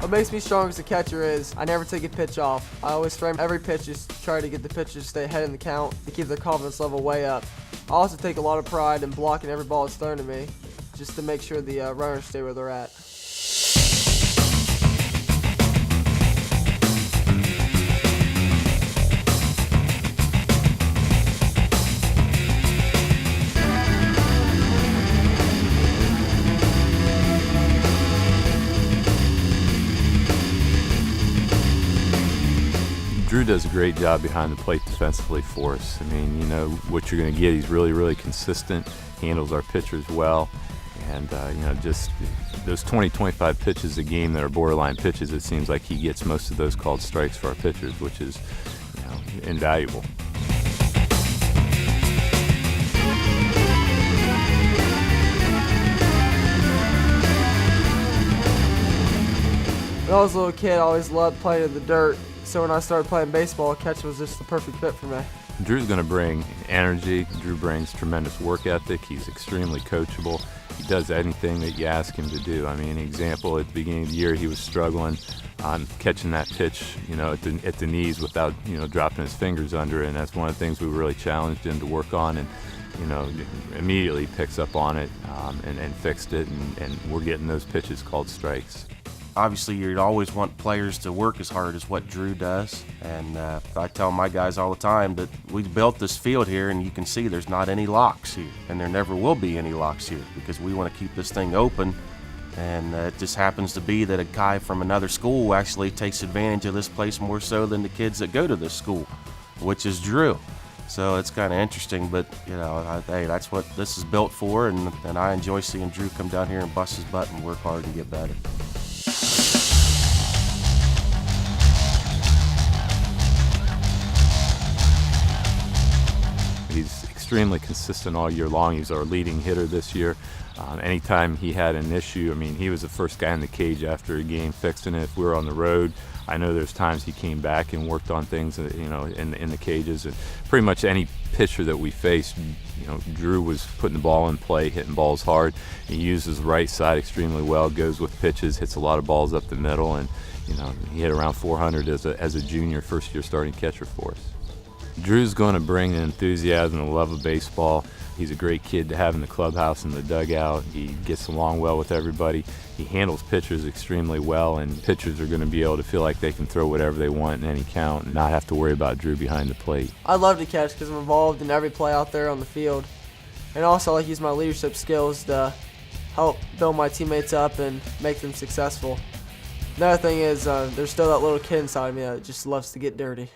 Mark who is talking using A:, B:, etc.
A: What makes me strong as a catcher is I never take a pitch off. I always frame every pitch, just try to get the pitcher to stay ahead in the count to keep their confidence level way up. I also take a lot of pride in blocking every ball that's thrown to me, just to make sure the runners stay where they're at.
B: Drew does a great job behind the plate defensively for us. I mean, you know what you're going to get. He's really, really consistent, handles our pitchers well, and you know, just those 20-25 pitches a game that are borderline pitches, it seems like he gets most of those called strikes for our pitchers, which is, you know, invaluable.
A: When I was a little kid, I always loved playing in the dirt. So when I started playing baseball, catching was just the perfect fit for me.
B: Drew's going to bring energy. Drew brings tremendous work ethic. He's extremely coachable. He does anything that you ask him to do. I mean, an example, at the beginning of the year, he was struggling on catching that pitch, you know, at the knees without, you know, dropping his fingers under it. And that's one of the things we really challenged him to work on. And, you know, immediately picks up on it and fixed it. And we're getting those pitches called strikes.
C: Obviously, you'd always want players to work as hard as what Drew does, and I tell my guys all the time that we built this field here, and you can see there's not any locks here, and there never will be any locks here because we want to keep this thing open, and it just happens to be that a guy from another school actually takes advantage of this place more so than the kids that go to this school, which is Drew. So it's kind of interesting, but you know, hey, that's what this is built for, and I enjoy seeing Drew come down here and bust his butt and work hard and get better.
B: He's extremely consistent all year long. He's our leading hitter this year. Anytime he had an issue, I mean, he was the first guy in the cage after a game fixing it. If we were on the road, I know there's times he came back and worked on things, you know, in the cages. And pretty much any pitcher that we faced, you know, Drew was putting the ball in play, hitting balls hard. He uses the right side extremely well, goes with pitches, hits a lot of balls up the middle, and you know, he hit around 400 as a junior, first-year starting catcher for us. Drew's going to bring the enthusiasm and love of baseball. He's a great kid to have in the clubhouse and the dugout. He gets along well with everybody. He handles pitchers extremely well, and pitchers are going to be able to feel like they can throw whatever they want in any count and not have to worry about Drew behind the plate.
A: I love to catch because I'm involved in every play out there on the field. And also I like to use my leadership skills to help build my teammates up and make them successful. Another thing is there's still that little kid inside of me that just loves to get dirty.